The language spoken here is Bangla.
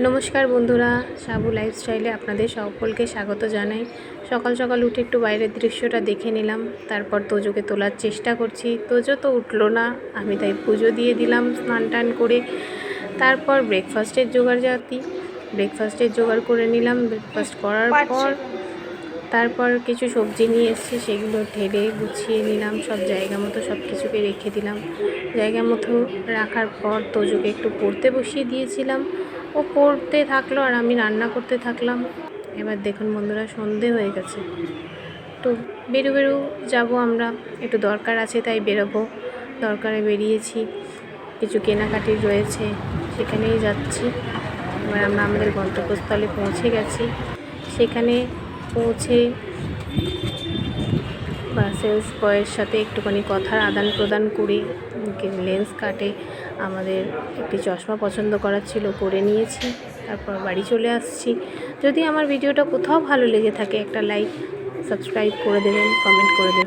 নমস্কার বন্ধুরা, সাবু লাইফস্টাইলে আপনাদের সকলকে স্বাগত জানাই। সকাল সকাল উঠে একটু বাইরের দৃশ্যটা দেখে নিলাম, তারপর তোজোকে তোলার চেষ্টা করছি। তোজো তো উঠলো না, আমি তাই পুজো দিয়ে দিলাম স্নান টান করে। তারপর ব্রেকফাস্টের জোগাড় করে নিলাম। ব্রেকফাস্ট করার পর তারপর কিছু সবজি নিয়ে এসেছি, সেগুলো ঢেলে গুছিয়ে নিলাম, সব জায়গা মতো সব কিছুকে রেখে দিলাম। জায়গা মতো রাখার পর তোজোকে একটু পড়তে বসিয়ে দিয়েছিলাম। ও পড়তে থাকলো আর আমি রান্না করতে থাকলাম। এবার দেখুন বন্ধুরা, সন্ধে হয়ে গেছে, তো বেরো যাবো আমরা, একটু দরকার আছে তাই বেরোবো। দরকারে বেরিয়েছি, কিছু কেনাকাটি রয়েছে, সেখানেই যাচ্ছি। এবার আমরা আমাদের গন্তব্যস্থলে পৌঁছে গেছি। সেখানে পৌঁছে সেলস বয়ের সাথে একটুখানি কথার আদান প্রদান করে লেন্স কাটে আমাদের একটি চশমা পছন্দ করার ছিল, করে নিয়েছি। তারপর বাড়ি চলে আসছি। যদি আমার ভিডিওটা কোথাও ভালো লেগে থাকে, একটা লাইক সাবস্ক্রাইব করে দেবেন, কমেন্ট করে দেবেন।